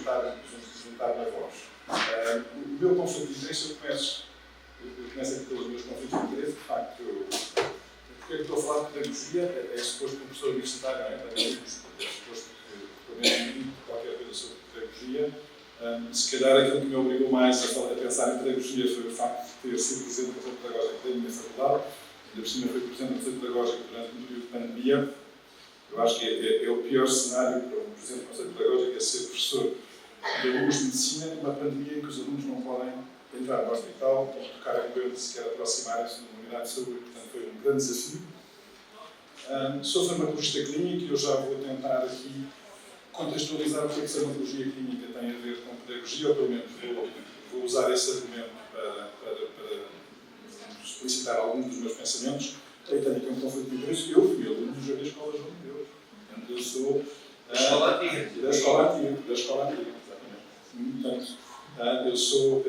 juntar na voz. O meu conflito de interesse, eu começo aqui pelos meus conflitos de interesse, de facto, porque é que estou a falar de pedagogia, é suposto que um professor universitário, não é? É suposto que, pelo menos, qualquer coisa sobre pedagogia. Se calhar aquilo que me obrigou mais a pensar em pedagogia foi o facto de ter sido presidente do Conselho Pedagógico da minha faculdade, ainda por cima fui presidente do Conselho Pedagógico durante um período de pandemia. Eu acho que é o pior cenário para um presidente do Conselho Pedagógico, é ser professor de alunos de medicina numa pandemia em que os alunos não podem entrar no hospital, não tocar a governo, sequer aproximarem-se de uma unidade de saúde. Portanto, foi um grande desafio. Sou farmacologista clínico e eu já vou tentar aqui contextualizar o que a farmacologia clínica tem a ver com pedagogia, ou pelo menos vou usar esse argumento para explicitar alguns dos meus pensamentos. Eu tenho aqui um conflito de interesse. Eu fui aluno do Jardim Escola João de Deus. Portanto, eu sou da escola antiga, exatamente. Portanto, eu sou,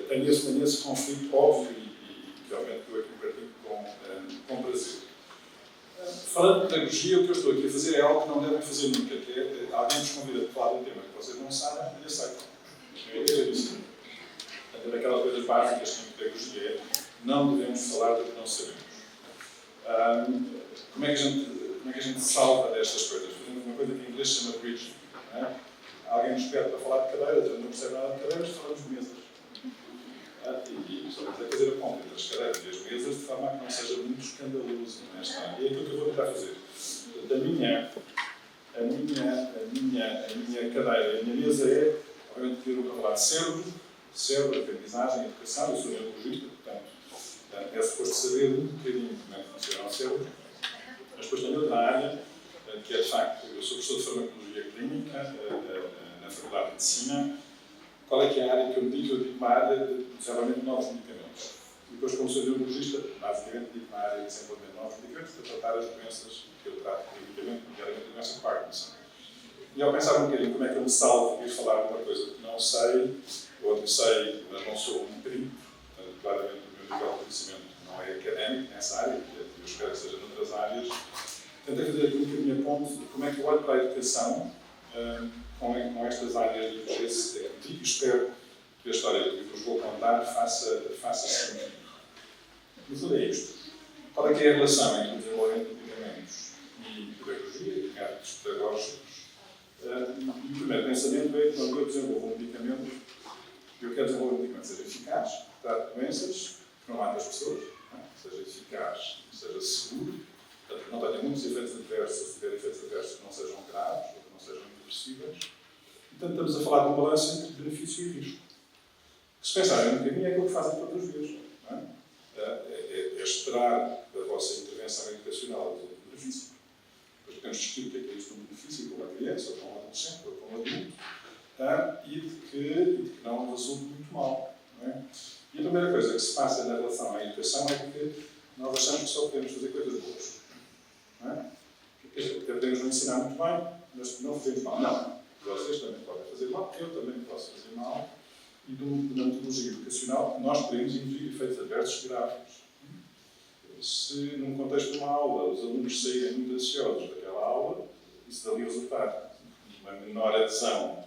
tenho esse conflito óbvio e realmente eu aqui partilho com prazer. Falando de pedagogia, o que eu estou aqui a fazer é algo que não devem fazer nunca, que é alguém nos convida a falar de um tema que vocês não sabem e aceitam. Eu ia dizer isso. Portanto, é daquelas coisas básicas que em pedagogia é, não devemos falar do que não sabemos. Como é que a gente salva destas coisas? Fazemos uma coisa que em inglês se chama bridging. É? Alguém nos pede para falar de cadeiras, eu não percebo nada de cadeiras, falamos de mesas. E estamos a fazer a ponta entre as cadeiras e as mesas de forma a que não seja muito escandaloso nesta área. E é aquilo que eu vou tentar fazer. A minha cadeira, a minha mesa é, obviamente, que eu vou falar de cérebro, aprendizagem, educação. Eu sou neurologista, portanto, é suposto saber um bocadinho como é que funciona o cérebro. Mas depois tenho outra área, que é, de facto, eu sou professor de farmacologia clínica na Faculdade de Medicina. Qual é que é a área que eu me dedico? Eu dedico uma área de desenvolvimento de novos medicamentos. E depois, como sou neurologista, basicamente dedico uma área de desenvolvimento de novos medicamentos para tratar as doenças que eu trato clinicamente, nomeadamente a doença de Parkinson. E ao pensar um bocadinho como é que eu me salvo de ir falar de uma coisa que não sei, ou que sei, mas não sou um perito, portanto, claramente o meu nível de conhecimento não é académico nessa área, e eu espero que seja noutras áreas, tentei fazer aqui um bocadinho a ponte de como é que eu olho para a educação, com estas áreas de interesse e espero que a história que vos vou contar faça sentido. No fundo é isto. Qual é que é a relação entre o desenvolvimento de medicamentos e pedagogia, e métodos pedagógicos? O primeiro pensamento é que quando eu desenvolvo um medicamento, eu quero desenvolver um medicamento que seja eficaz, que trate doenças, que não mate as pessoas, que seja eficaz, que seja seguro, que não tenha muitos efeitos adversos, se tiver efeitos adversos que não sejam graves, ou que não sejam irreversíveis. Portanto, estamos a falar de um balanço entre benefício e risco. Se pensarem um bocadinho, é aquilo que fazem todas as vezes. Não é? É esperar da vossa intervenção educacional o benefício. Depois temos de discutir o que é isto um benefício para uma criança, ou para um adolescente, ou para um adulto, e de que não resulte muito mal. Não é? E a primeira coisa que se passa na relação à educação é que nós achamos que só podemos fazer coisas boas. Não é? Podemos não ensinar muito bem, mas não fazemos mal. Não. Vocês também podem fazer mal, eu também posso fazer mal. E na metodologia educacional, nós podemos induzir efeitos adversos graves. Se, num contexto de uma aula, os alunos saírem muito ansiosos daquela aula, isso dali resultar de uma menor adesão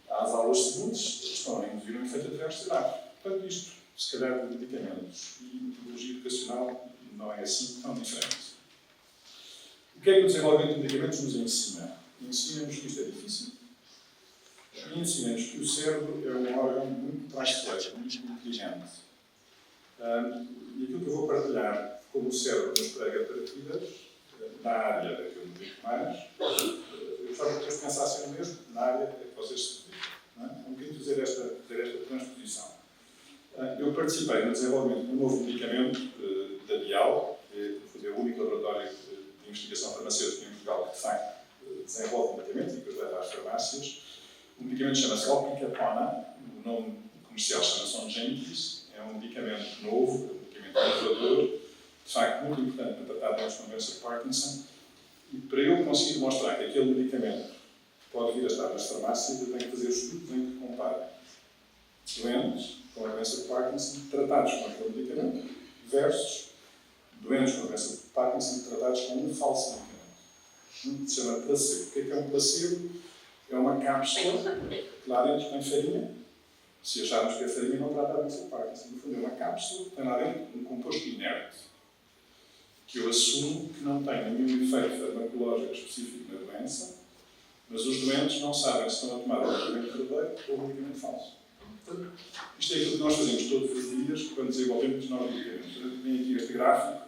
às aulas seguintes, eles estão a induzir um efeito adverso grave. Portanto, isto, se calhar, de medicamentos e metodologia educacional não é assim tão diferente. O que é que o desenvolvimento de medicamentos nos ensina? Ensina-nos que isto é difícil. E ensina-nos que o cérebro é um órgão muito traiçoeiro, muito inteligente. E aquilo que eu vou partilhar, como o cérebro nos prega partidas, na área a que eu me dedico mais, eu gostava que vocês pensassem no mesmo, na área a que vocês se dedicam. Um bocadinho fazer esta transposição. Eu participei no desenvolvimento de um novo medicamento da Bial, que é o único laboratório de investigação farmacêutica em Portugal que, de facto, desenvolve medicamentos e que os leva às farmácias. O medicamento chama-se Opicapona, o nome comercial chama-se Ongentys, é um medicamento novo, um medicamento inovador, de facto muito importante para tratar doenças com doença de Parkinson, e para eu conseguir mostrar que aquele medicamento pode vir a estar nas farmácias, eu tenho que fazer estudos em que comparo doentes com a doença de Parkinson tratados com aquele medicamento versus doentes com a doença de Parkinson tratados com um falso medicamento. Se chama placebo. O que é um placebo? é uma cápsula que lá dentro tem farinha. Se acharmos que a farinha não trata a doença de Parkinson, no fundo é uma cápsula que tem lá dentro um composto inerte, que eu assumo que não tem nenhum efeito farmacológico específico na doença, mas os doentes não sabem se estão a tomar o medicamento verdadeiro ou o medicamento falso. Portanto, isto é aquilo que nós fazemos todos os dias quando desenvolvemos novos medicamentos. Tem aqui este gráfico,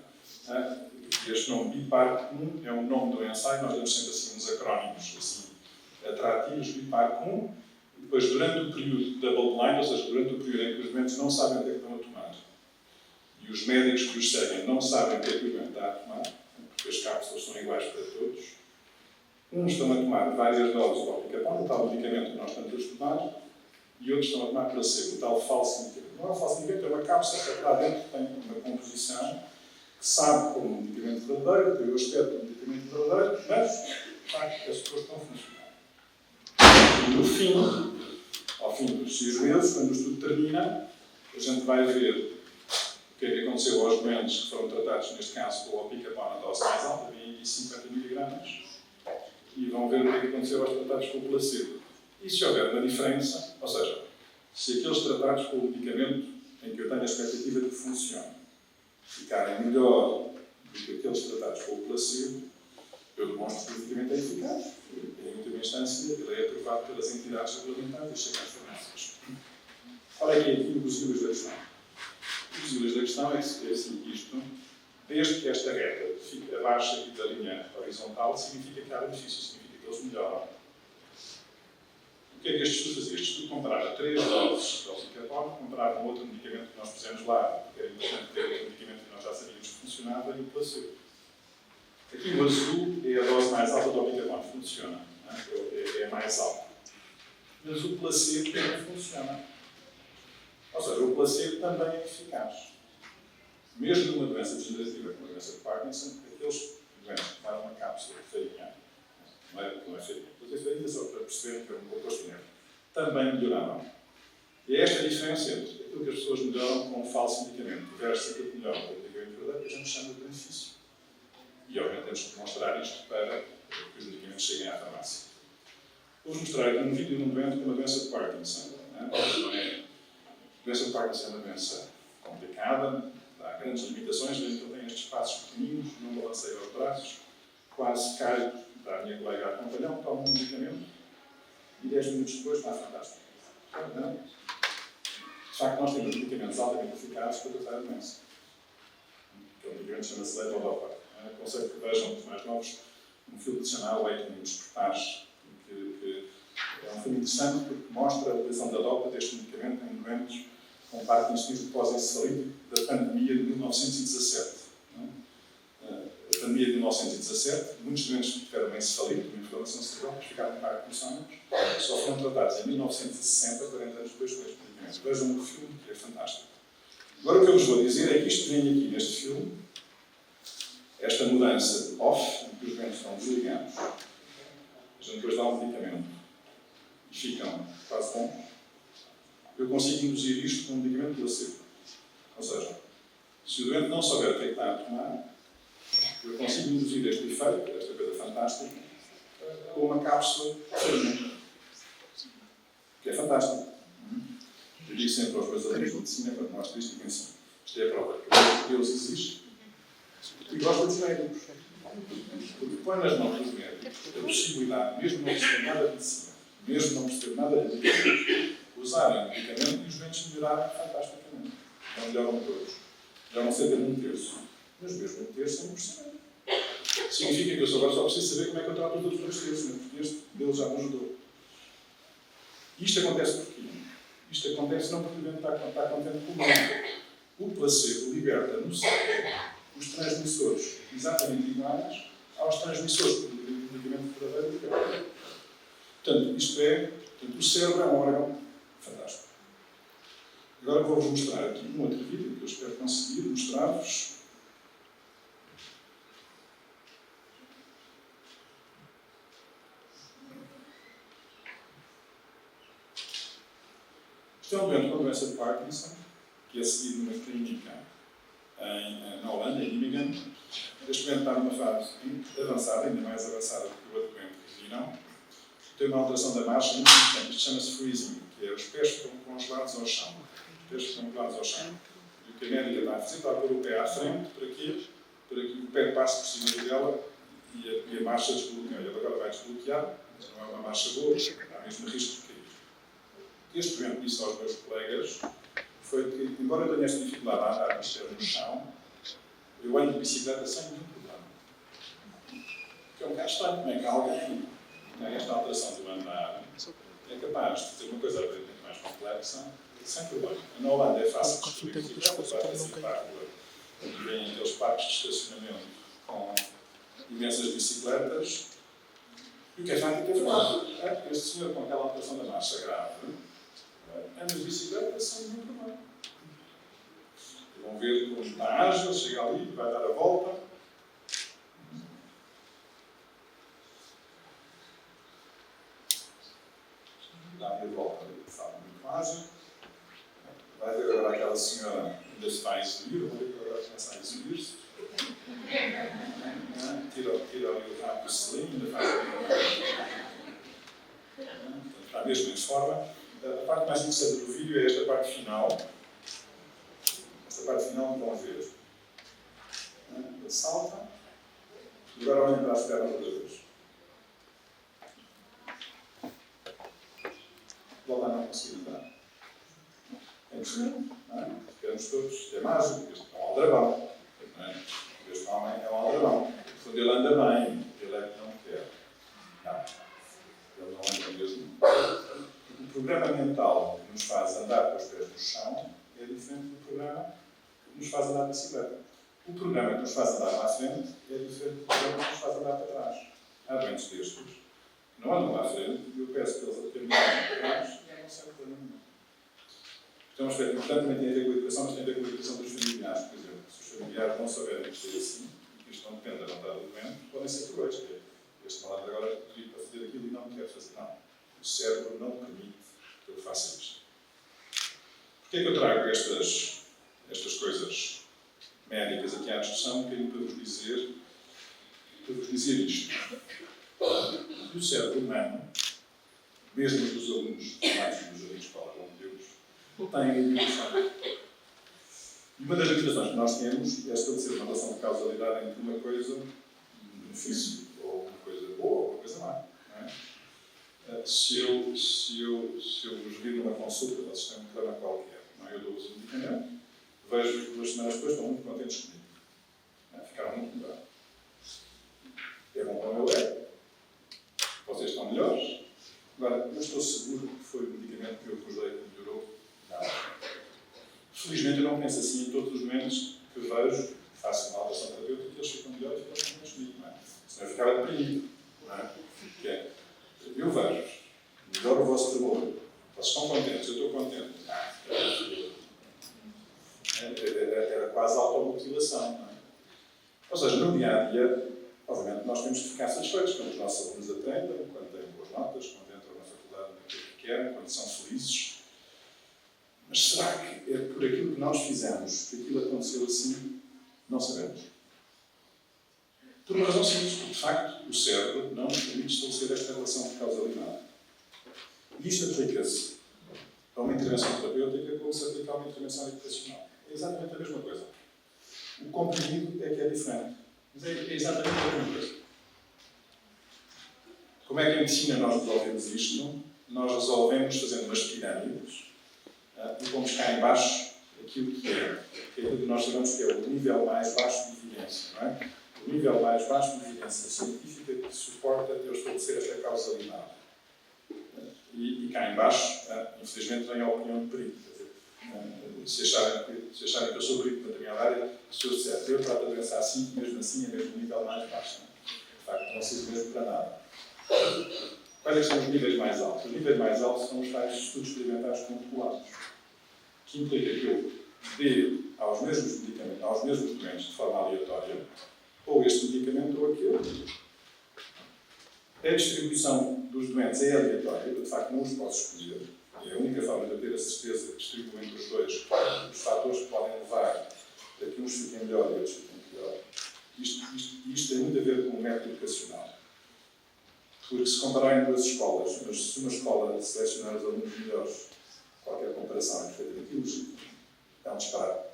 este nome BIPAR1 é o nome do ensaio, nós damos sempre assim uns acrónimos assim, atrativos, BIPAR1, e depois durante o período double blind, ou seja, durante o período em que os doentes não sabem o que é que estão a tomar, e os médicos que os seguem não sabem o que é que o doente está a tomar, porque as cápsulas são iguais para todos. Uns estão a tomar várias doses de opicapone, o tal medicamento que nós estamos a estudar, e outros estão a tomar placebo, o tal falso medicamento. Não é um falso medicamento, é uma cápsula que lá dentro tem uma composição que sabe como um medicamento verdadeiro, tem o aspecto do medicamento verdadeiro, mas, de facto, as pessoas estão a funcionar. E no fim, ao fim dos 6 meses, quando o estudo termina, a gente vai ver o que é que aconteceu aos doentes que foram tratados, neste caso, com o opicapone a dose mais alta, havia aqui 50 mg, e vão ver o que é que aconteceu aos tratados com o placebo. E se houver uma diferença, ou seja, se aqueles tratados com o medicamento em que eu tenho a expectativa de que funcione ficarem melhor do que aqueles tratados com o placebo, eu demonstro que o medicamento é eficaz. Em última instância, ele é aprovado pelas entidades regulamentares e chega às farmácias. Qual é que é aqui os ídolos da questão? Os ídolos da questão é assim, isto, desde que esta reta fique abaixo aqui da linha horizontal, significa que há benefício, significa que eles melhoram. O que é que este estudo fazia? Este estudo comparava 3 doses de opicapone, comparava um outro medicamento que nós pusemos lá, porque era importante ter outro medicamento que nós já sabíamos que funcionava, e o placebo. Aqui o azul é a dose mais alta do opicapone, funciona, é mais alta. Mas o placebo também funciona. Ou seja, o placebo também é eficaz. Mesmo numa doença degenerativa como a doença de Parkinson, aqueles doentes que tomaram uma cápsula de farinha, não é farinha, mas é farinha só para perceber que é um composto inerte, também melhoraram. E é esta a diferença entre aquilo que as pessoas melhoram com um falso medicamento versus aquilo que melhoram com o medicamento verdadeiro, que a gente chama de benefício. E, obviamente, temos que demonstrar isto para que os medicamentos cheguem à farmácia. Vou-vos mostrar aqui um vídeo de um doente com uma doença de Parkinson. A doença de Parkinson é uma doença complicada, há grandes limitações, vejo que ele tem estes passos pequeninos, não balanceio os braços, quase cai para a minha colega a acompanhar, toma um medicamento e 10 minutos depois está fantástico. De facto, nós temos medicamentos altamente eficazes para tratar a doença. O medicamento chama-se levodopa. Aconselho que vejam os mais novos um filme que se chama Late News, que é um filme interessante porque mostra a utilização da dopa deste medicamento em doentes com Parkinson de pós-encefalítico da pandemia de 1917. A pandemia de 1917, muitos doentes que tiveram encefalite, uma inflamação cerebral, que ficaram parkinsónicos, só foram tratados em 1960, 40 anos depois com este medicamento. Vejam o filme, que é fantástico. Agora o que eu vos vou dizer é que isto vem aqui neste filme, esta mudança de off, em que os doentes estão desligados, a gente depois dá um medicamento e ficam quase bons, eu consigo induzir isto com um medicamento placebo. Ou seja, se o doente não souber o que é que está a tomar, eu consigo induzir este efeito, esta coisa fantástica, com uma cápsula de farinha. Que é fantástico. Eu digo sempre aos meus alunos de medicina, quando mostro isto, digo assim, isto é a prova que Deus existe e gosta dos médicos. Porque põe nas mãos dos médicos a possibilidade, mesmo não perceber nada de medicina, mesmo não perceber nada de medicamentos, usarem o medicamento e os doentes melhorarem fantasticamente. Não melhoram todos. Melhoram cerca de 1/3. Mas mesmo 1/3 100%. Significa que eu agora só preciso saber como é que eu trato os outros 2/3, porque este Deus já me ajudou. Isto acontece porquê? Isto acontece não porque o doente está contente com o mundo. O placebo liberta no cérebro os transmissores exatamente iguais aos transmissores do medicamento verdadeiro. Portanto, o cérebro é um órgão fantástico. Agora vou-vos mostrar aqui um outro vídeo que eu espero conseguir mostrar-vos. Isto é um doente com a doença de Parkinson, que é seguido numa clínica na Holanda, em Nijmegen. Este doente está numa fase avançada, ainda mais avançada do que o outro doente que viram. tem uma alteração da marcha muito importante. Isto chama-se freezing, que é os pés ficam congelados ao chão. Os pés ficam congelados ao chão. E o que a médica vai fazer, vai pôr o pé à frente, para quê? Para que o pé passe por cima dela e a marcha desbloqueia. Ele agora vai desbloquear, mas não é uma marcha boa, há mesmo risco de cair. O que este experimento disse aos meus colegas foi que, embora eu tenha esta dificuldade a andar a mexer no chão, eu ando de bicicleta sem nenhum problema. Porque é um bocado estranho, como é que alguém que tem esta alteração do andar é capaz de ter uma coisa aparentemente mais complexa sem problema. Na Holanda é fácil de construir bicicleta, vai assim para a rua e vêm aqueles parques de estacionamento com imensas bicicletas. E o que é fácil é que este senhor com aquela alteração da marcha grave anda de bicicleta sem nenhum problema. Vão ver como está ágil, chega ali, vai dar a volta. Dá a volta de forma muito ágil. Vai ver agora aquela senhora ainda está a exibir, vão ver que agora começa a exibir-se. Tira ali o rabo do selim, ainda faz está mesmo em forma. A parte mais interessante do vídeo é esta parte final. Esta parte final vão ver. Ele salta e agora olhem para as pernas outra vez. Logo lá não consigo dar. É impressionante, não é? Ficamos todos, é mágico, este é um aldrabão. Este homem é um aldrabão. Quando ele anda bem, ele é que não quer. Não, ele não anda mesmo. O programa mental que nos faz andar com os pés no chão é diferente do programa que nos faz andar de bicicleta. O programa que nos faz andar lá à frente é diferente do programa que nos faz andar para trás. Há doentes destes que não andam lá à frente e eu peço que eles a caminharem para trás e não serve para nenhum. Então, um aspecto importante também tem a ver com a educação, mas tem a ver com a educação dos familiares, por exemplo. Se os familiares não souberem que é assim, e que isto não depende da vontade do doente, podem ser cruéis. Este malandro agora pediu para fazer aquilo e não quer fazer. Não. O cérebro não permite que eu faça isto. Porquê é que eu trago estas coisas médicas aqui à discussão? Um bocadinho para vos dizer isto. O cérebro humano, mesmo os dos alunos, mais dos alunos que falam com Deus, não tem limitação. E uma das limitações que nós temos é estabelecer uma relação de causalidade entre uma coisa, um benefício, ou uma coisa boa, ou uma coisa má. Não é? Se eu vos vir numa consulta, vocês têm um problema qualquer, não é? Eu dou-vos um medicamento, vejo 2 semanas depois, estão muito contentes comigo. Não é? Ficaram muito melhores. É bom para o meu ego. Vocês estão melhores. Agora, eu estou seguro que foi o medicamento que eu vos dei que melhorou. Não. Felizmente, eu não penso assim em todos os doentes que vejo, faço uma alteração terapêutica, que eles ficam melhores e eles ficam mais comigo. Não é? Senão eu ficava deprimido. Não é? Que é, eu vejo, melhor o vosso tremor. Vocês estão contentes, eu estou contente. Era quase automutilação. Não é? Ou seja, no dia-a-dia, obviamente, nós temos que ficar satisfeitos quando os nossos alunos aprendem, quando têm boas notas, quando entram na faculdade naquilo que querem, quando são felizes. Mas será que é por aquilo que nós fizemos que aquilo aconteceu assim? Não sabemos. Por uma razão simples, porque, de facto, o cérebro não nos permite estabelecer esta relação de causalidade. E isto aplica-se a uma intervenção terapêutica como se aplica a uma intervenção educacional. É exatamente a mesma coisa. O comprimido é que é diferente. Mas é exatamente a mesma coisa. Como é que em medicina nós resolvemos isto? Nós resolvemos fazendo umas pirâmides e pomos cá em baixo aquilo que é aquilo que nós chamamos que é o nível mais baixo de evidência. Não é? O nível mais baixo de evidência científica que suporta eu estabelecer esta causalidade. E cá em baixo, infelizmente, vem a opinião de perito. Se acharem que eu sou perito na determinada área, se eu disser eu trato a doença assim, mesmo assim é mesmo o nível mais baixo. De facto, não sirvo mesmo para nada. Quais são os níveis mais altos? Os níveis mais altos são os tais estudos experimentais controlados, que implica que eu dê aos mesmos medicamentos, aos mesmos doentes de forma aleatória, ou este medicamento ou aquele. A distribuição dos doentes é aleatória, eu de facto não os posso escolher. É a única forma de eu ter a certeza que distribuo entre os dois os fatores que podem levar a que uns fiquem melhor e outros fiquem pior. Isto tem muito a ver com o método educacional. Porque se compararem duas escolas, mas se uma escola selecionar os alunos melhores, qualquer comparação é perfeitamente ilegítima. É um disparate.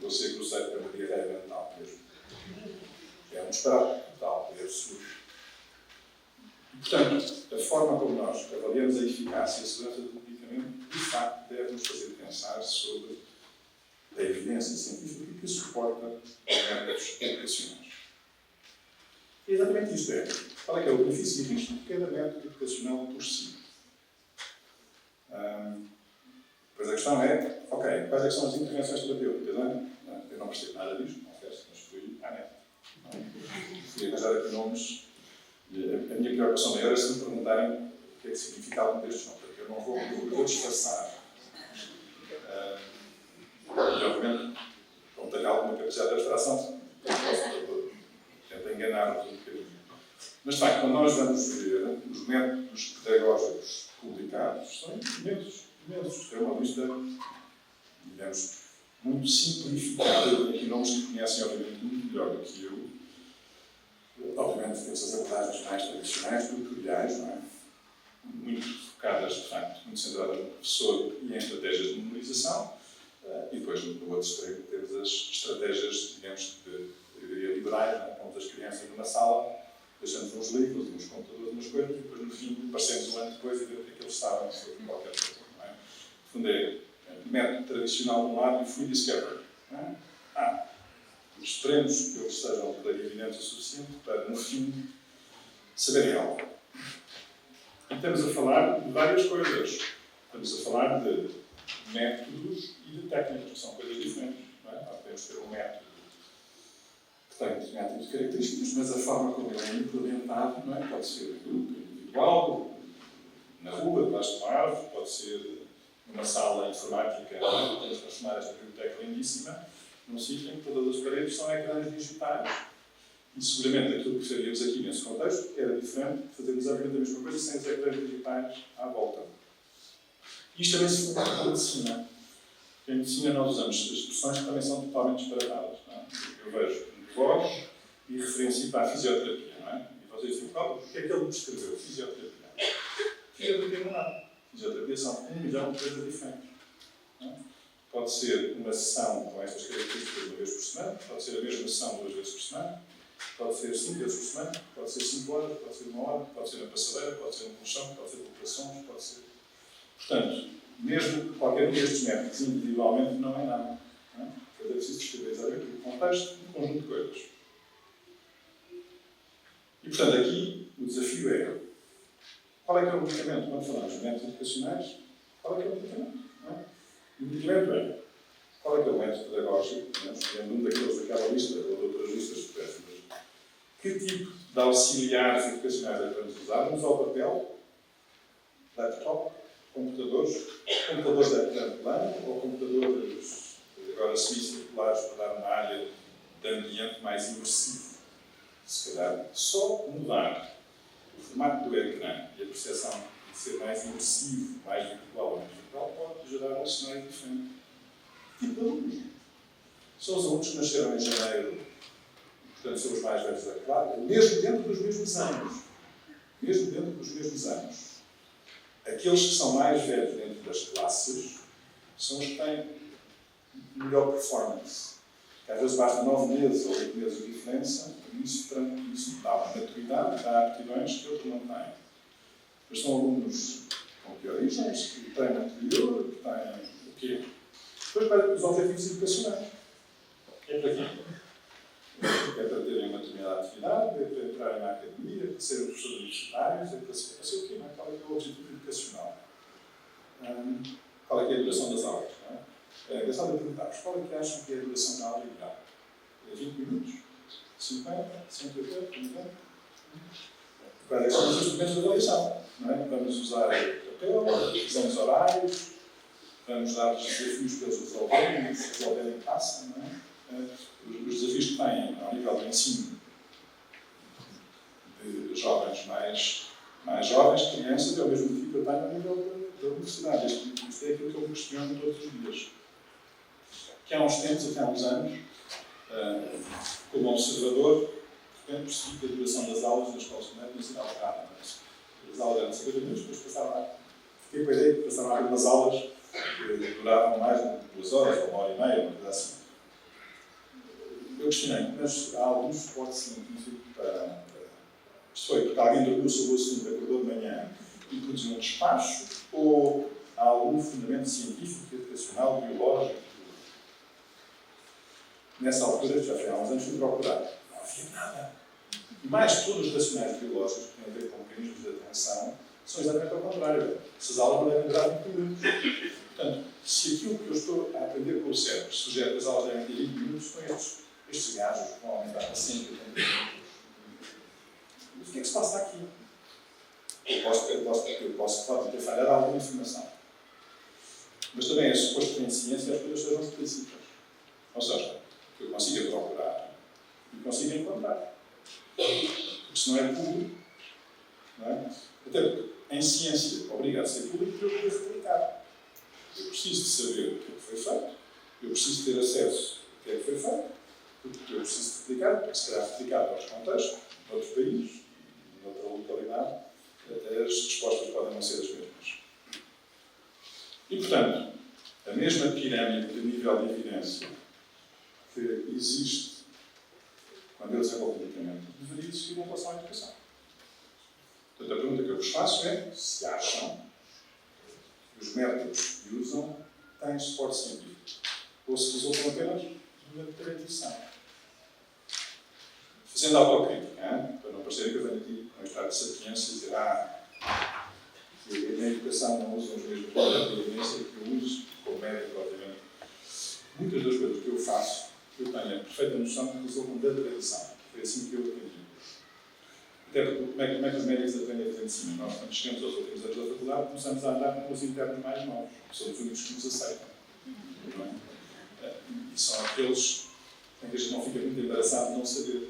Você cruzeiro para uma diarreia mental mesmo. É um disparate total, é absurdo. Portanto, a forma como nós avaliamos a eficácia e a segurança do medicamento, de facto, deve-nos fazer pensar sobre a evidência científica que suporta métodos educacionais. E exatamente isto é. Qual é que é o benefício e risco de cada método educacional por si? Pois a questão é, ok, quais é que são as intervenções terapêuticas? Eu não percebo nada disto, confesso, mas fui à net. Fui arranjar aqui nomes. A minha preocupação maior é se me perguntarem o que é que significa algum destes nomes, porque eu não vou disfarçar. E, obviamente, como tenho alguma capacidade de abstração, tento enganar-vos um bocadinho. Mas, de facto, quando nós vamos ver os métodos pedagógicos publicados, são imensos. É uma lista, digamos, muito simplificada. Aqui nomes que conhecem, obviamente, muito melhor do que eu. Obviamente, temos as abordagens mais tradicionais, tutoriais, não é? Muito focadas, de facto, muito centradas no professor e em estratégias de memorização. E depois, no outro extremo, temos as estratégias, digamos, liberais, não é? Pomos as crianças numa sala, deixamos uns livros, uns computadores, umas coisas, e depois, no fim, aparecemos um ano depois e ver o que é que eles sabem sobre qualquer coisa, não é? No fundo, é método tradicional de um lado e free discovery, não é? Esperemos que eles sejam evidentes o suficiente para, no fim, saberem algo. E estamos a falar de várias coisas. Estamos a falar de métodos e de técnicas, que são coisas diferentes. Não é? Nós podemos ter um método que tem determinado tipo de características, mas a forma como ele é implementado, não é? Pode ser em grupo, individual, na rua, debaixo de uma árvore, pode ser numa sala informática, podemos transformar esta biblioteca lindíssima num sítio em que todas as paredes são ecrãs digitais. E seguramente aquilo que faríamos aqui nesse contexto era diferente de fazermos exatamente a mesma coisa sem os ecrãs digitais à volta. Isto também se faz na medicina. Porque em medicina nós usamos expressões que também são totalmente disparatadas. Não é? Eu vejo um voz e referencio para a fisioterapia. Não é? E vocês dizem, o que é que ele descreveu? Fisioterapia. Fisioterapia não é nada. Fisioterapia são 1 milhão de coisas diferentes. Não é? Pode ser uma sessão com estas características uma vez por semana, pode ser a mesma sessão 2 vezes por semana, pode ser 5 vezes por semana, pode ser 5 horas, pode ser 1 hora, pode ser na passadeira, pode ser no colchão, pode ser por operações, pode ser... Portanto, mesmo qualquer um destes métodos individualmente não é nada. Não é? É preciso descrever exatamente o contexto de um conjunto de coisas. E, portanto, aqui o desafio é qual é que é o medicamento? Quando falamos de métodos educacionais, qual é que é o medicamento? Não é? E o medicamento é qual é que é o método pedagógico, escolhendo um daqueles daquela lista ou de outras listas supérfluas. Que tipo de auxiliares educacionais é que vamos usar? Vamos ao papel, laptop, computadores de ecrã plano ou computadores, agora semicirculares para dar uma área de ambiente mais imersivo. Se calhar, só mudar o formato do ecrã e a percepção de ser mais imersivo, mais virtual, pode gerar um cenário diferente. Tipo de alunos. São os alunos que nasceram em janeiro, portanto são os mais velhos da classe, mesmo dentro dos mesmos anos. Mesmo dentro dos mesmos anos. Aqueles que são mais velhos dentro das classes são os que têm melhor performance. Que às vezes basta 9 meses ou 8 meses de diferença, e isso dá uma maturidade, dá aptidões que outros não têm. Mas são alunos com que origens, que têm anterior, que têm o quê? Depois para os objetivos educacionais. É para quê? É para terem uma determinada atividade, é para entrarem na academia, é para serem professores universitários, é para ser o quê? Não é? Qual é que é o objetivo educacional? Qual é que é a duração das aulas? Não é? É engraçado perguntar-vos qual é que acham que é a duração da aula ideal? É 20 minutos? 50? 180? 90? Quais é que são os instrumentos de avaliação? Não é? Vamos usar papel, vamos horários, vamos dar os desafios para eles resolverem passa, não é? Os desafios que têm ao nível do ensino de jovens mais jovens, crianças, é o mesmo tipo que eu tenho ao nível da universidade. Isto é aquilo que eu me questiono todos os dias. Que há uns tempos, até há uns anos, como observador, de repente percebi que a duração das aulas nas escolas secundárias tinha sido alterada. as aulas eram 50 minutos, depois passaram lá. Fiquei com a ideia de passaram lá umas aulas que duravam mais de 2 horas, ou 1h30, uma coisa assim. Eu questionei, mas há algum suporte científico para. Isto foi, porque alguém dormiu sobre o assunto, acordou de manhã e produziu um despacho, ou há algum fundamento científico, educacional, biológico? Nessa altura, já foi há uns anos, fui procurar. Não havia nada. E mais todos os racionais biológicos que têm a ver com mecanismos de atenção são exatamente ao contrário. Essas aulas não devem durar 20 minutos. Portanto, se aquilo que eu estou a aprender com o cérebro sugere que as aulas devem ter 20 minutos, são estes gajos que vão aumentar para 180 minutos. O que é que se passa aqui? Eu posso claro, ter falhado alguma informação. Mas também é suposto que em ciência as coisas sejam explícitas. Ou seja, que eu consiga procurar e consiga encontrar. Porque se não é público, não é? Até porque em ciência obriga a ser público para eu poder explicar. Eu preciso de saber o que é que foi feito, eu preciso ter acesso ao que é que foi feito, porque eu preciso replicar, porque se calhar replicar para outros contextos, noutros países, noutra localidade, até as respostas podem não ser as mesmas. E, portanto, a mesma pirâmide de nível de evidência que existe quando eu desenvolvo o medicamento, deveria existir em relação à educação. Portanto, a pergunta que eu vos faço é se acham que os métodos que usam têm suporte científico ou se resultam apenas de uma tradição. Fazendo autocrítica, para não parecer que eu venho aqui com estado de sapiência e dizer na educação não usam os mesmos métodos de evidência que eu uso como médico, obviamente. Muitas das coisas que eu faço, eu tenho a perfeita noção que resultam da tradição. Foi assim que eu aprendi. Até porque, como é que os médicos aprendem a fazer medicina? Nós, quando chegamos aos últimos anos da faculdade, começamos a andar com os internos mais novos, que são os únicos que nos aceitam. Não é? E são aqueles em que a gente não fica muito embaraçado de não saber.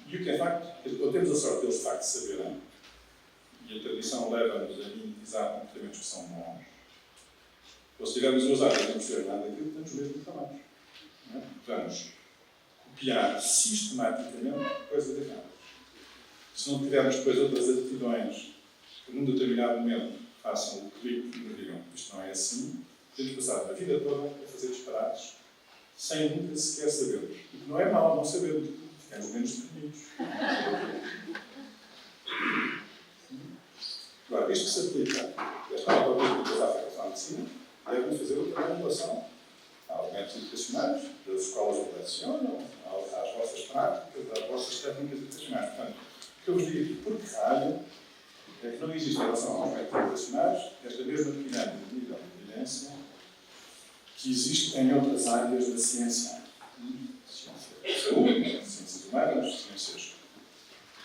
E o que é facto, ou temos a sorte deles de facto saberem, e a tradição leva-nos a mimetizar comportamentos que são bons, ou se tivermos a usar, não temos que ver nada daquilo, temos mesmo que falar. Vamos copiar sistematicamente coisas erradas. Se não tivermos depois outras atitudes que num determinado momento façam o clique e nos digam isto não é assim, temos passado a vida toda a fazer disparates sem nunca sequer sabermos. O que não é mau, não sabemos. Ficamos menos definidos. Agora, isto que se aplica esta autocrítica à medicina, deve-nos fazer outra manipulação aos métodos educacionais, das escolas onde lecionam, às vossas práticas, às vossas técnicas educacionais. Portanto, o que eu vos digo aqui, por que raio, é que não existe em relação aos métodos educacionais esta mesma pirâmide de nível de evidência que existe em outras áreas da ciência. Ciência da saúde, ciências humanas, ciências.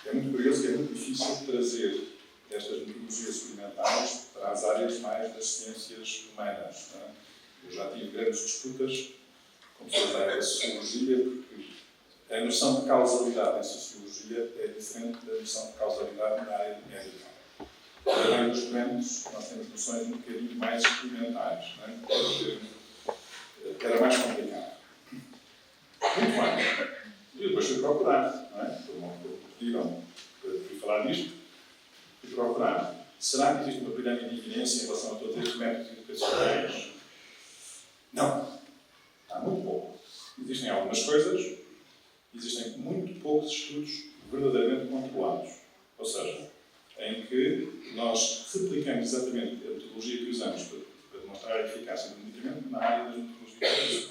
É muito curioso que é muito difícil trazer estas metodologias experimentais para as áreas mais das ciências humanas. Não é? Eu já tive grandes disputas com pessoas da área da sociologia, porque a noção de causalidade em sociologia é diferente da noção de causalidade na área de médica. Além dos doentes, nós temos noções um bocadinho mais experimentais. Não é? Era mais complicado. Muito bem. E depois fui procurar, não é? Como pediram para falar disto, fui procurar. Será que existe uma pirâmide de evidência em relação a todos estes métodos educacionais? Não. Há muito pouco. Existem algumas coisas, existem muito poucos estudos verdadeiramente controlados. Ou seja, em que nós replicamos exatamente a metodologia que usamos para demonstrar a eficácia do medicamento na área das metodologias.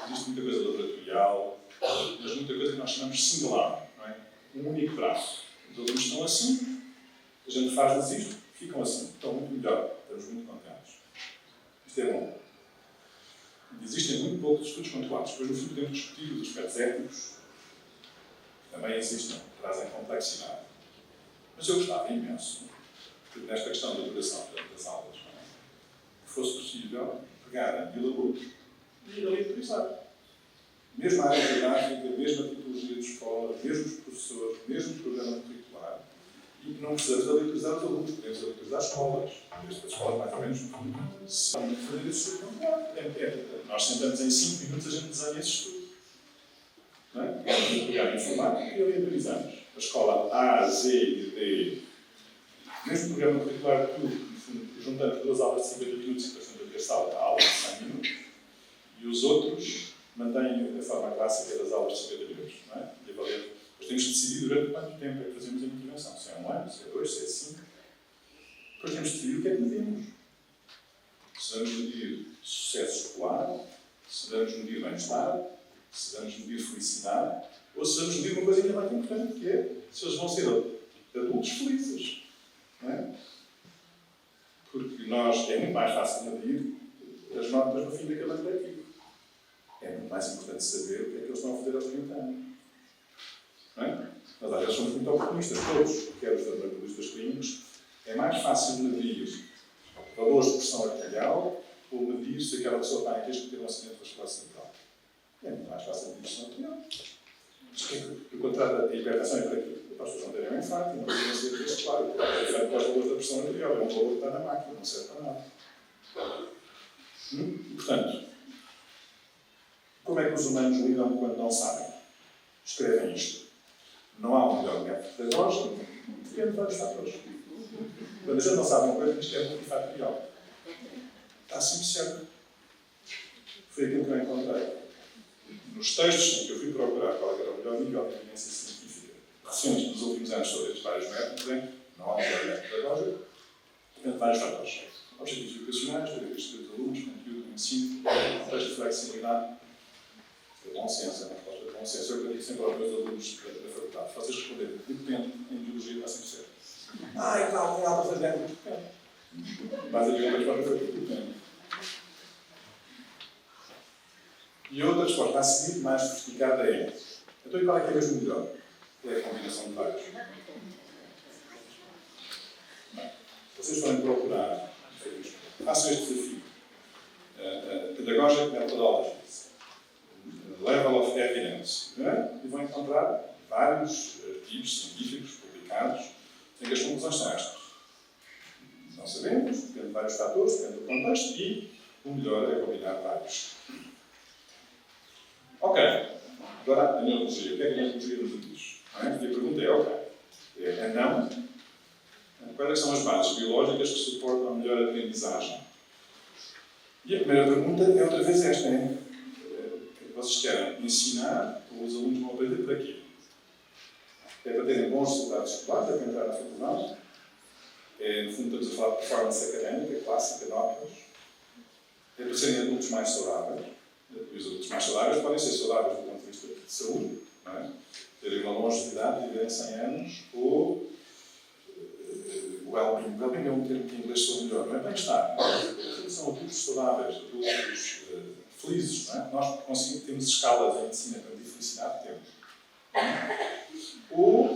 Existe muita coisa laboratorial, mas muita coisa que nós chamamos de singular, não é? Um único braço. Os alunos estão assim, a gente faz-lhes isto, ficam assim. Estão muito melhor, estamos muito contentes. Isto é bom. Existem muito poucos estudos controlados. Depois, no fim, podemos discutir os aspectos éticos, que também existem, que trazem complexidade. Mas eu gostava imenso, nesta questão da duração das aulas, não é? Que fosse possível pegar em alunos e ir ali autorizar. Mesmo a área didática, mesma tipologia de escola, mesmos professores, mesmo programa curricular, e que não precisamos de autorizar os alunos, podemos autorizar as escolas. Estas escolas, mais ou menos, são de fazer esse estudo. Nós sentamos em 5 minutos, a gente desenha esse estudo. Não é? Vamos pegar informática e ali autorizamos. A escola A, Z e D Neste programa curricular, tu, juntando 2 aulas de 50 minutos e passando a ter sala a aula de 100 minutos, e os outros mantêm a forma clássica das aulas de 50 minutos, não é? E avaliar. Depois temos de decidir durante quanto tempo é que fazemos a intervenção. Se é 1 ano, se é 2, se é 5. Depois temos de decidir o que é que medimos. Se vamos medir sucesso escolar, se vamos medir bem-estar, se vamos medir felicidade, ou se vamos medir uma coisa ainda mais importante, que é se eles vão ser adultos felizes. Não é? Porque é muito mais fácil medir as notas no fim daquele ano letivo. É muito mais importante saber o que é que eles estão a fazer aos 30 anos. Não é? Mas às vezes somos muito oportunistas, todos, quer os dermatologistas clínicos. É mais fácil medir valores de pressão arterial ou medir se aquela pessoa está em risco de ter um acidente vascular cerebral. É muito mais fácil medir pressão arterial. O contrato da hipertensão é para quê? Para as pessoas não terem um infarto e não podem ser tristes, claro. É diferente para os valores da pressão arterial. É um valor que está na máquina, não serve para nada. Portanto, como é que os humanos lidam quando não sabem? Escrevem isto. Não há um melhor método pedagógico, depende de vários fatores. Quando a gente não sabe uma coisa, isto é multifatorial. Está sempre certo. Foi aquilo que eu encontrei. Nos textos em que eu fui procurar qual era o melhor nível de evidência científica recente dos últimos anos sobre estes vários métodos, não há um melhor método pedagógico, depende de vários fatores. Objetivos educacionais, características dos alunos, conteúdo, ensino, texto de flexibilidade. Bom senso, é uma resposta de bom senso. Eu digo sempre aos meus alunos da faculdade, se vocês responderem, depende, em biologia está sempre certo. E tal, tem altas dentro, depende. Basicamente a resposta foi depende. E outra resposta a seguir, mais sofisticada, é: então, e qual é que é mesmo melhor? É a combinação de vários. Vocês forem procurar, façam este desafio. Pedagogic Methodologies, Level of Evidence, e vão encontrar vários artigos científicos publicados em que as conclusões são estas. Não sabemos, depende de vários fatores, depende do contexto, e o melhor é combinar vários. Ok, agora a neurologia. O que é que a neurologia nos diz? E a pergunta é: ok, não. Quais são as bases biológicas que suportam a melhor aprendizagem? E a primeira pergunta é outra vez esta: vocês querem ensinar, ou os alunos vão aprender para quê? É para terem bons resultados escolares, é para entrar na faculdade, no fundo estamos a falar de performance académica, clássica, notas, é para serem adultos mais saudáveis. E os adultos mais saudáveis podem ser saudáveis do ponto de vista de saúde, não é? Terem uma longevidade, viverem 100 anos, ou o well-being. Well-being é um termo que em inglês sou melhor, não é? Bem-estar. São adultos saudáveis, adultos felizes, não é? Nós temos escalas em medicina para medir felicidade, temos. Ou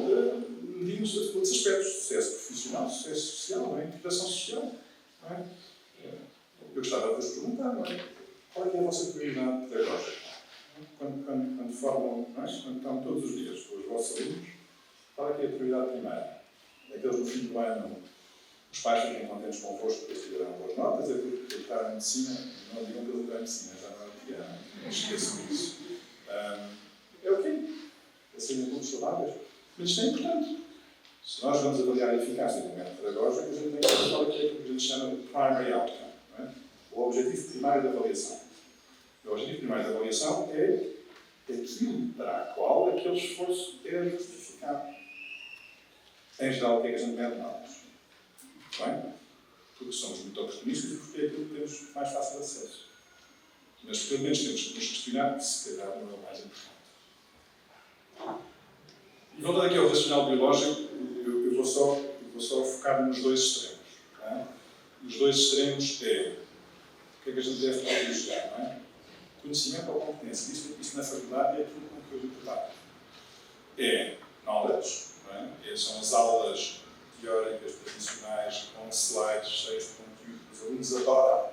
medimos outros aspectos: sucesso profissional, sucesso social, não é? Integração social, não é? Eu gostava de vos perguntar, não é? Qual é que é a vossa prioridade pedagógica? Quando formam, não é? Quando estão todos os dias com os vossos alunos, qual é que é a prioridade primeira? É que eles no fim do ano, os pais fiquem contentes convosco porque eles tiveram boas notas, é porque está na medicina, não digam que eles estão na medicina, já não é o que é, não esqueçam disso. É o quê? É serem adultos saudáveis. Mas isto é importante. Se nós vamos avaliar a eficácia do método pedagógico, a gente tem que saber qual é que a gente chama de primary outcome, não é? O objetivo primário da avaliação. O objetivo primário da avaliação é aquilo para o qual aquele esforço é justificado. Em geral, o que é que a gente mede? Notas. Bem? Porque somos muito oportunistas e porque é aquilo que temos mais fácil acesso. Mas pelo menos temos que nos questionar que se calhar não é o mais importante. E voltando aqui ao racional biológico, eu vou só focar nos dois extremos. Não é? Os dois extremos é o que é que a gente deve privilegiar, não é? Conhecimento ou competência. Isso na faculdade é aquilo com que eu trabalho. É knowledge, não é? São as aulas teóricas, tradicionais, com slides cheios de conteúdo. Os alunos adoram.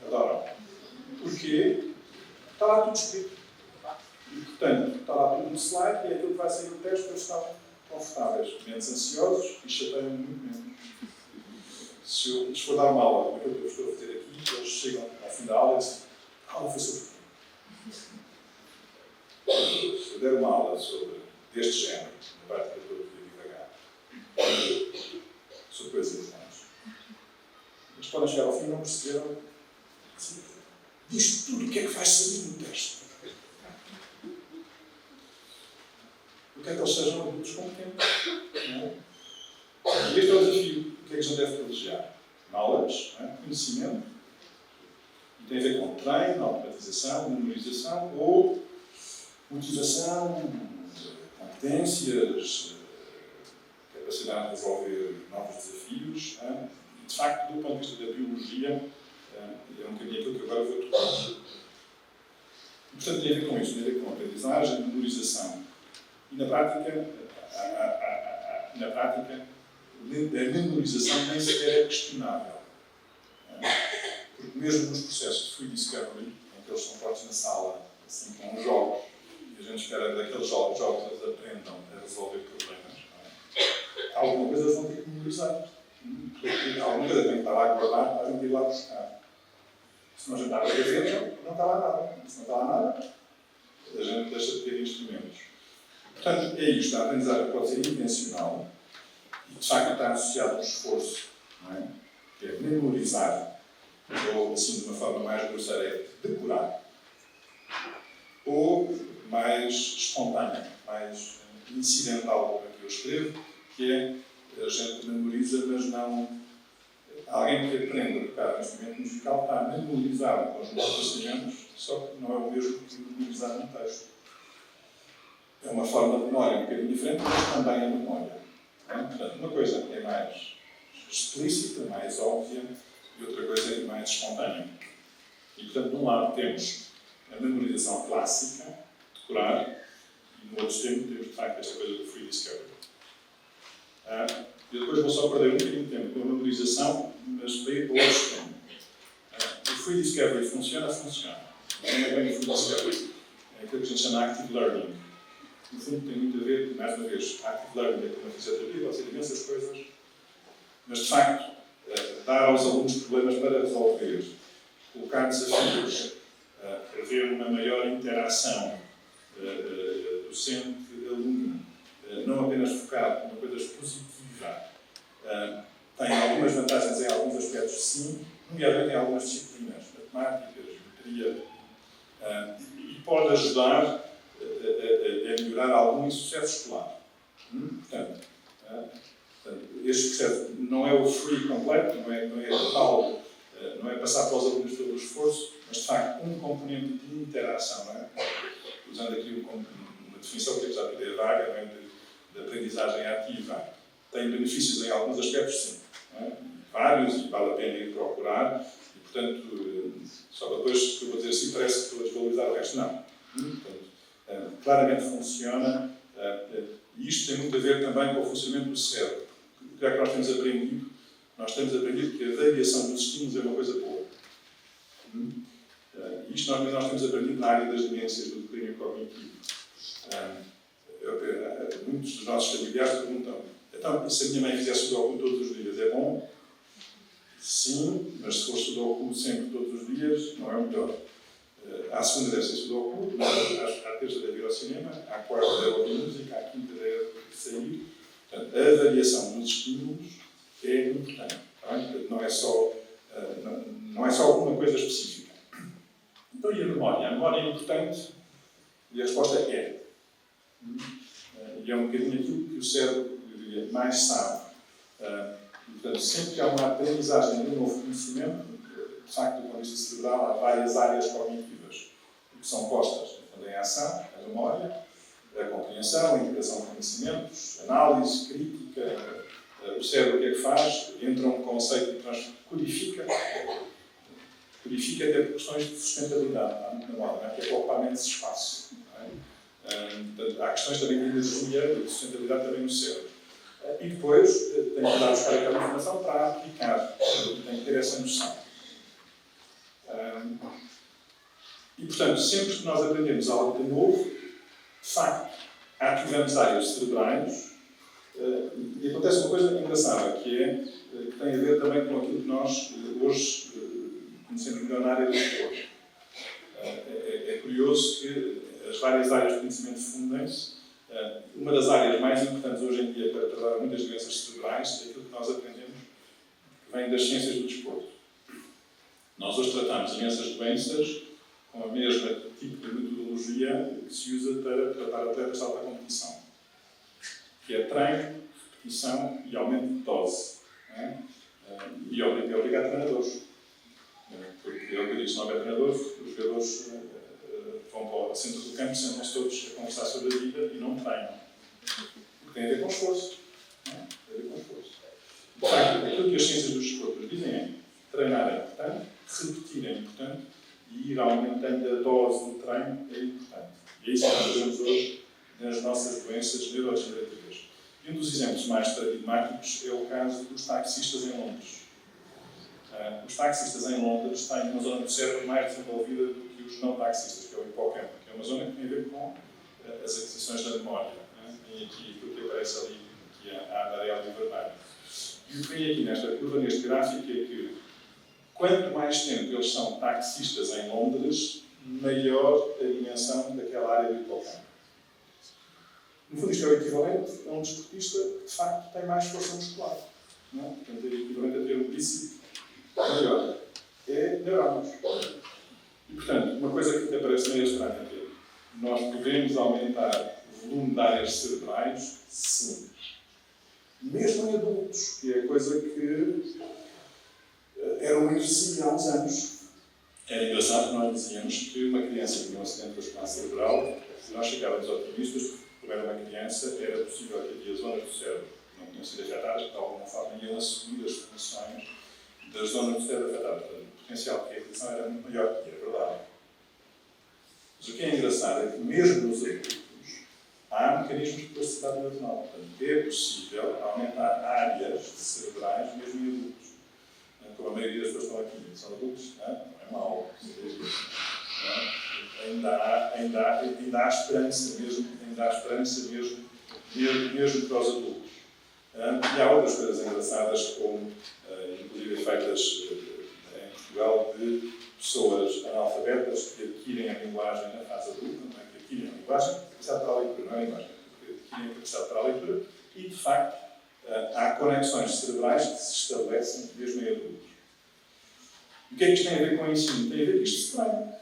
Adoram. Porquê? Está lá tudo escrito. E, portanto, está lá tudo no slide e é aquilo que vai sair do texto, eles estão confortáveis, menos ansiosos e chateiam muito menos. Se eu lhes for dar uma aula, como aquilo que eu estou a fazer aqui, eles chegam ao fim da aula e dizem: a aula foi sobre quê? Se eu der uma aula deste género, na parte que eu estou aqui a divagar, surpresa dos anos. Eles podem chegar ao fim e não perceberam assim, disto tudo, o que é que vai sair no teste? Eu quero que eles sejam adultos competentes. Não é? E este é o desafio. O que é que a gente deve privilegiar? Knowledge, não é? Conhecimento. E tem a ver com treino, automatização, memorização ou motivação, competências, capacidade de resolver novos desafios. É? E, de facto, do ponto de vista da biologia, é um bocadinho aquilo que agora vou tocar. E, portanto, tem a ver com isso, tem a ver com aprendizagem, memorização. E, na prática, a memorização nem sequer é questionável. Porque mesmo nos processos de free discovery, em que eles são postos na sala, assim, com os jogos, e a gente espera daqueles jogos eles aprendam a resolver problemas, alguma coisa eles vão ter que memorizar. Porque alguma coisa tem que estar lá a guardar para a gente ir lá buscar. Se não a gente está a fazer, não está lá nada. Se não está lá nada, a gente deixa de ter instrumentos. Portanto, é isto. A aprendizagem pode ser intencional e, de facto, está associado a um esforço, não é? Que é memorizar, ou, assim, de uma forma mais grosseira, é decorar. Ou mais espontânea, mais incidental, como é que eu escrevo, que é a gente memoriza, mas não... Alguém que aprende a tocar um instrumento musical está a memorizar um conjunto de instrumentos, só que não é o mesmo que memorizar um texto. É uma forma de memória um bocadinho diferente, mas também é memória. Portanto, uma coisa é mais explícita, mais óbvia, e outra coisa é mais espontânea. E, portanto, de um lado temos a memorização clássica, decorar, e no outro extremo temos, de facto, esta coisa do free discovery. E depois vou só perder um bocadinho de tempo com a memorização, mas para ir para o outro extremo. O free discovery funciona? Não é bem o free discovery. É aquilo que a gente chama active learning. No fundo, tem muito a ver, mais uma vez, active learning é como a fisioterapia, pode ser imensas coisas, mas, de facto, dar aos alunos problemas para resolver, colocar desafios, haver uma maior interação docente-aluno, não apenas focado numa coisa positiva, tem algumas vantagens em alguns aspectos, sim, nomeadamente em algumas disciplinas, matemáticas, geometria, e pode ajudar a melhorar algum insucesso escolar. Portanto, este processo não é o free completo, não é total, não é passar para os alunos todo o esforço, mas, de facto, um componente de interação, não é? Usando aqui uma definição que temos à ideia vaga, não é? De aprendizagem ativa, tem benefícios em alguns aspectos, sim. Não é? Vários, e vale a pena ir procurar, e, portanto, só depois que eu vou dizer assim, parece que estou a desvalorizar o resto. Não. Portanto, claramente funciona, e isto tem muito a ver também com o funcionamento do cérebro. O que é que nós temos aprendido? Nós temos aprendido que a variação dos estímulos é uma coisa boa. Isto nós temos aprendido na área das demências, do declínio cognitivo. Muitos dos nossos familiares perguntam: então, e se a minha mãe fizesse sudoku todos os dias, é bom? Sim, mas se for sudoku sempre todos os dias, não é o melhor. À segunda deve ser sudoku, à terça deve ir ao cinema, à quarta deve ouvir música, à quinta deve sair. Portanto, a variação dos estímulos é importante. Portanto, não é só alguma coisa específica. Então, e a memória? A memória é importante e a resposta é. E é um bocadinho aquilo que o cérebro mais sabe. E, portanto, sempre que há uma aprendizagem de um novo conhecimento, de facto, do ponto de vista cerebral, há várias áreas cognitivas que são postas em ação: a memória, a compreensão, a integração de conhecimentos, análise, crítica. O cérebro o que é que faz? Entra um conceito e codifica até por questões de sustentabilidade, na moda, que é para ocupar menos espaço. Portanto, há questões também de energia e de sustentabilidade também no cérebro. E depois tem que dar buscar aquela informação para aplicar. Tem que ter essa noção. E, portanto, sempre que nós aprendemos algo de novo, de facto, ativamos áreas cerebrais. E acontece uma coisa engraçada, que tem a ver também com aquilo que nós hoje conhecemos melhor na área do desporto. É curioso que as várias áreas de conhecimento fundem-se. Uma das áreas mais importantes hoje em dia para tratar muitas doenças cerebrais é aquilo que nós aprendemos vem das ciências do desporto. Nós hoje tratamos imensas doenças com a mesma tipo de metodologia que se usa para tratar atletas de alta competição, que é treino, repetição e aumento de dose. E é obrigado a treinadores. Porque é o que eu disse, não houver treinadores, os jogadores vão para o centro do campo, sentam-se todos a conversar sobre a vida e não treinam. Porque tem a ver com esforço. Tem a ver com esforço. De facto, aquilo que as ciências dos desportos dizem é treinar é importante, repetir é importante e ir aumentando a dose do treino é importante. E é isso que nós fazemos hoje nas nossas doenças neurodegenerativas. E um dos exemplos mais paradigmáticos é o caso dos taxistas em Londres. Os taxistas em Londres têm uma zona do cérebro mais desenvolvida do que os não taxistas, que é o hipocampo, que é uma zona que tem a ver com as aquisições da memória. Tem aqui aquilo que aparece ali, que é a amarelo e o vermelho. E o que vem aqui nesta curva, neste gráfico, é que quanto mais tempo eles são taxistas em Londres, maior a dimensão daquela área do hipocampo. No fundo, isto é o equivalente a um desportista que, de facto, tem mais força muscular. Não? Portanto, é o equivalente a ter um bíceps maior. É neurónios. E, portanto, uma coisa que aparece meio estranha é nós podemos aumentar o volume de áreas cerebrais? Sim. Mesmo em adultos, que é coisa que era uma heresia há uns anos. Era engraçado que nós dizíamos que uma criança que tinha um acidente vascular cerebral, se nós ficávamos otimistas, porque era uma criança, era possível que havia zonas do cérebro que não tinham sido afetadas, que de alguma forma iam assumir as funções das zonas do cérebro afetadas. Portanto, o potencial de reabilitação era muito maior, e é verdade. Mas o que é engraçado é que, mesmo nos adultos, há mecanismos de plasticidade neuronal. Portanto, é possível aumentar áreas cerebrais mesmo em adultos. Como a maioria das pessoas que estão aqui são adultos, não é mau. Ainda há esperança mesmo para os adultos. E há outras coisas engraçadas, como inclusive feitas em Portugal, de pessoas analfabetas que adquirem a linguagem na fase adulta, não é? Que adquirem a linguagem, capacidade para a leitura, não é a linguagem, que adquirem a capacidade para a leitura, e de facto há conexões cerebrais que se estabelecem mesmo em adultos. O que é que isto tem a ver com o ensino? Tem a ver que isto se treina.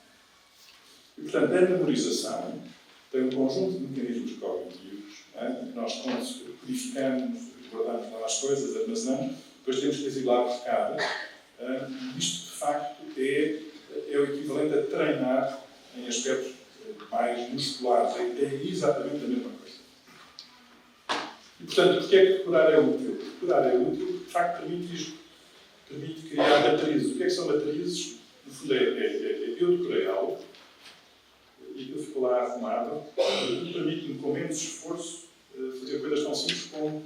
E, portanto, a memorização tem um conjunto de mecanismos cognitivos, que nós codificamos, guardamos lá as coisas, armazenamos, depois temos que as ir lá buscar. Isto, de facto, é o equivalente a treinar em aspectos mais musculares. É exatamente a mesma coisa. E, portanto, porque é que decorar é útil? Decorar é útil porque, de facto, permite isto. Permite criar matrizes. O que é que são matrizes? No fundo, eu decorei algo e aquilo ficou lá arrumado e permite-me, com menos esforço, fazer coisas tão simples como,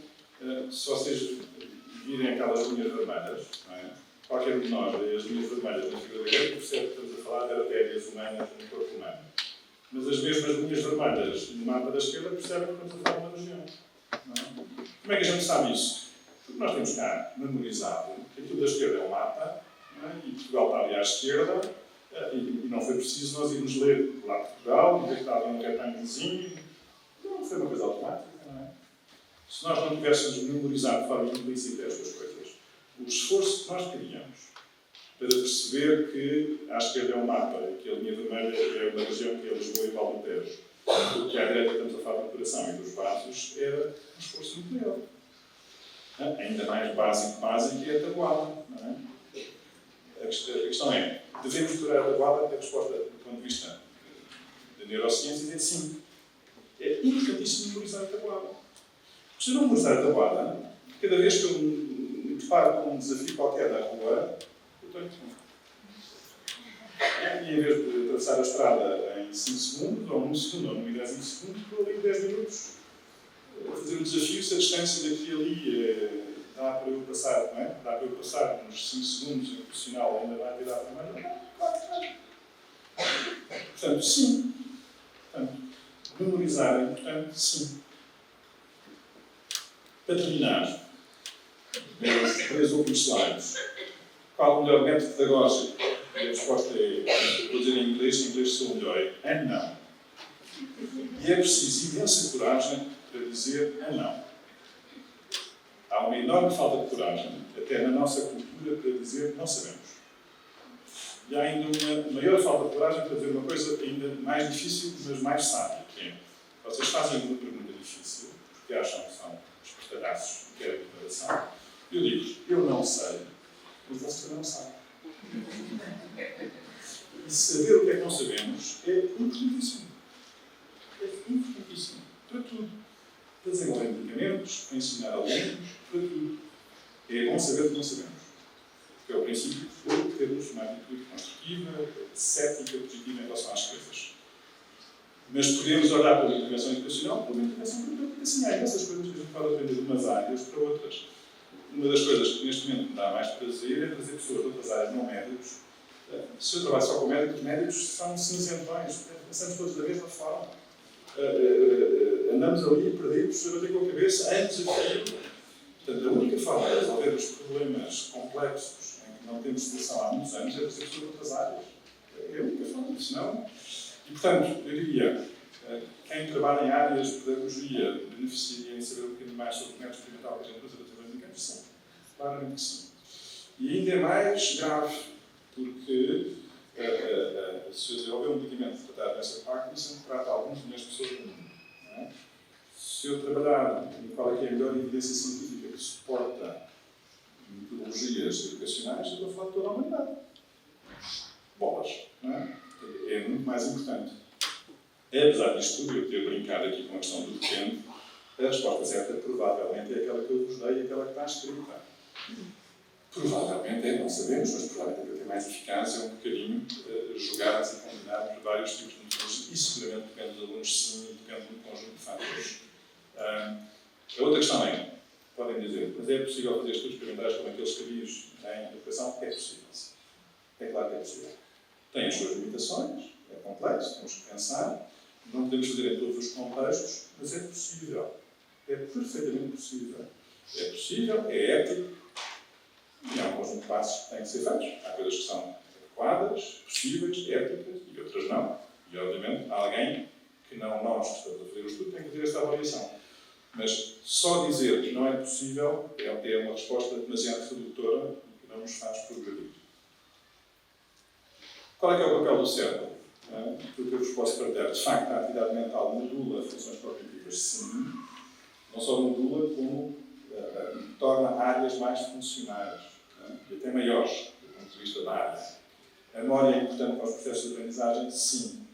se vocês virem aquelas linhas vermelhas, não é? Qualquer um de nós vê as linhas vermelhas na figura da direita, percebe que estamos a falar de artérias humanas no corpo humano. Mas as mesmas linhas vermelhas no mapa da esquerda percebem que estamos a falar de uma região. Não é? Como é que a gente sabe isso? Porque nós temos cá memorizado que aquilo da esquerda é um mapa, não é? E Portugal está ali à esquerda, e não foi preciso nós irmos ler lá Portugal, e ver que está ali um retângulozinho. Não, foi uma coisa automática, não é? Se nós não tivéssemos memorizado de forma implícita estas coisas, o esforço que nós teríamos para perceber que à esquerda é um mapa, que a linha vermelha é uma região que é Lisboa e Val do Tejo, que à direita estamos a falar do coração e dos vasos, era um esforço muito maior. Ainda mais básico é a tabuada, não é? A questão é, devemos decorar a tabuada? A resposta, do ponto de vista da neurociência, é sim. É importantíssimo memorizar a tabuada. Se eu não memorizar a tabuada, cada vez que eu me deparo com um desafio qualquer da rua, eu estou aqui. E em vez de atravessar a estrada em 5 segundos, ou 1 segundo, ou 1 milésimo de segundo, estou ali 10 minutos a fazer um desafio. Se a distância daqui a ali dá para eu passar, não é? Dá para eu passar nos 5 segundos em profissional, ainda vai virar para mais. Claro que não. Portanto, sim. Portanto, memorizar é importante, sim. Para terminar, três últimos slides. Qual o melhor método pedagógico? A resposta é, vou dizer em inglês sou o melhor, é não. E é preciso imensa coragem para dizer não. Há uma enorme falta de coragem, até na nossa cultura, abertura para dizer não sabemos. E há ainda uma maior falta de coragem para dizer uma coisa ainda mais difícil, mas mais sábia, que é, vocês fazem uma pergunta difícil, porque acham que são estardalhaços, que querem preparação. Eu digo, eu não sei, mas vocês também não sabem. E saber o que é que não sabemos é importantíssimo. É importantíssimo. Para tudo. Para desenvolver medicamentos, para ensinar alunos, para tudo. É bom saber o que não sabemos. Que é o princípio de termos uma atitude construtiva, cética, positiva em relação às coisas. Mas podemos olhar para a intervenção educacional, para uma intervenção porque assim, há imensas coisas que a gente pode aprender de umas áreas para outras. Uma das coisas que neste momento me dá mais prazer é trazer pessoas de outras áreas não médicos. Se eu trabalho só com médicos são cinzentões, pensamos todos da mesma forma. Andamos ali perdidos, a bater com a cabeça, antes de sair. Portanto, a única forma de resolver os problemas complexos em que não temos solução há muitos anos é trazer pessoas de outras áreas. É a única forma, senão. E, portanto, eu diria, quem trabalha em áreas de pedagogia beneficiaria em saber um bocadinho mais sobre o método experimental que a gente usa para trabalhar medicamentos? Sim, claramente que sim. E ainda é mais grave, porque se eu desenvolver um medicamento para tratar a doença de Parkinson, trata alguns milhões de pessoas no mundo. Não é? Se eu trabalhar em qual é que é a melhor evidência científica que suporta metodologias educacionais, eu estou a falar de toda a humanidade. Bolas, não é? É muito mais importante. Apesar disto tudo, eu ter brincado aqui com a questão do depende, a resposta certa provavelmente é aquela que eu vos dei e aquela que está escrita. Provavelmente não sabemos, mas provavelmente para ter mais eficácia é um bocadinho jogados e combinados vários tipos de metodologias. E seguramente depende dos alunos, sim, e depende de um conjunto de fatores. A outra questão é, podem dizer, mas é possível fazer estudos experimentais como aqueles que diz em educação? É possível. É claro que é possível. Tem as suas limitações, é complexo, temos que pensar, não podemos fazer em todos os contextos, mas é possível. É perfeitamente possível. É possível, é ético, e há um conjunto de passos que têm que ser feitos. Há coisas que são adequadas, possíveis, éticas, e outras não. E, obviamente, alguém que não nós que estamos a fazer o estudo tem que fazer esta avaliação. Mas só dizer que não é possível é uma resposta demasiado redutora e que não nos faz progredir. Qual é que é o papel do cérebro? Porque eu vos posso partilhar. De facto, a atividade mental modula funções cognitivas, sim. Não só modula, como torna áreas mais funcionais. E até maiores, do ponto de vista da área. A memória é importante para os processos de aprendizagem? Sim.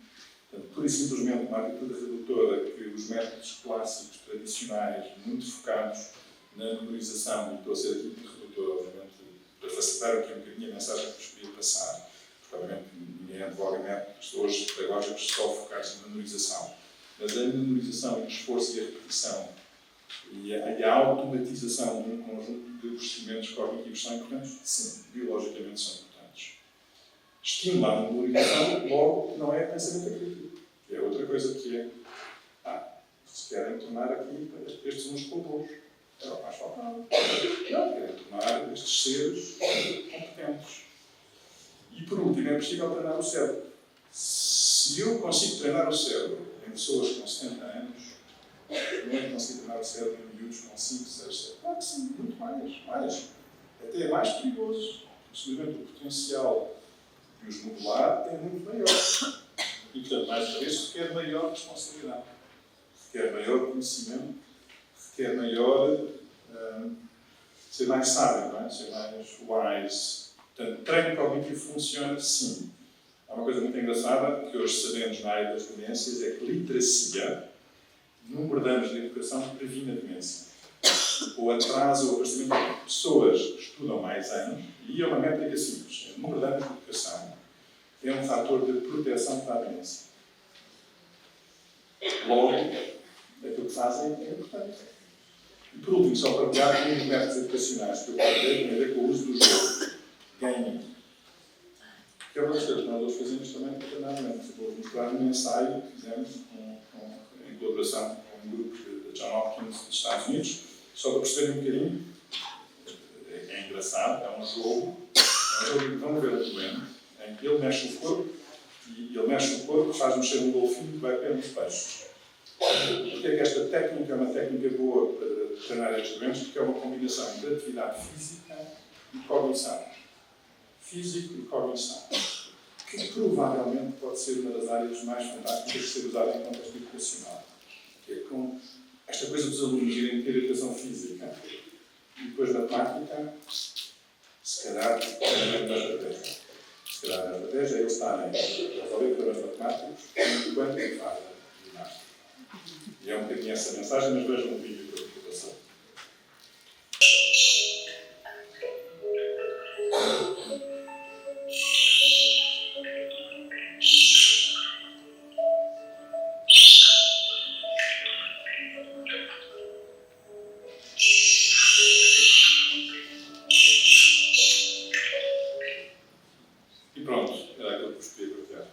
Portanto, pura e simplesmente uma atitude redutora que os métodos clássicos, tradicionais, muito focados na memorização, e estou a ser aqui muito redutor, obviamente, para facilitar aqui um bocadinho a mensagem que vos queria passar, porque, obviamente, ninguém advoga métodos hoje pedagógicos só focados na memorização. Mas a memorização e o esforço e a repetição e a automatização de um conjunto de procedimentos cognitivos são importantes? Sim, biologicamente são importantes. Estimular a memorização, logo, não é pensamento crítico. É outra coisa que é, se querem tornar aqui estes uns robôs. Era o mais faltava. Não, querem tornar estes seres competentes. E, por último, é possível treinar o cérebro. Se eu consigo treinar o cérebro em pessoas com 70 anos, não é que consigo treinar o cérebro em miúdos com 5, 6, 7. Claro que sim, muito mais. Até é mais perigoso. Simplesmente o potencial de os modular é muito maior. E, portanto, mais uma vez, requer maior responsabilidade. Requer maior conhecimento. Requer maior ser mais sábio, não é? Ser mais wise. Portanto, treino cognitivo funciona sim. Há uma coisa muito engraçada que hoje sabemos na área das demências, é que literacia, número de anos de educação, previne a demência. Ou atrasa o aparecimento de pessoas que estudam mais anos, e é uma métrica simples. O número de anos de educação é um fator de proteção para a demência. Logo, aquilo que fazem é importante. E por último, só para pegar um dos métodos educacionais que eu partilhei, tem a ver com o uso do jogo. Gaming. Que é uma das coisas que nós hoje fazemos também internamente. Vou mostrar um ensaio que fizemos em colaboração com um grupo de John Hopkins dos Estados Unidos, só para perceberem um bocadinho. É engraçado, é um jogo que vão ver atualmente, em que ele mexe o corpo, faz mexer um golfinho que vai pegar nos peixes. Porque é que esta técnica é uma técnica boa para treinar estes doentes? Porque é uma combinação de atividade física e cognição. Físico e cognição. Que provavelmente pode ser uma das áreas mais fantásticas de ser usada em contexto educacional. Que é com esta coisa dos alunos irem ter educação física e depois matemática, se calhar, é uma estratégia. Se calhar, a estratégia é eles estarem a resolver problemas matemáticos enquanto fazem ginástica. E é um bocadinho essa mensagem, mas vejam um vídeo para a população. E pronto, era aquilo que eu escolhi para criar.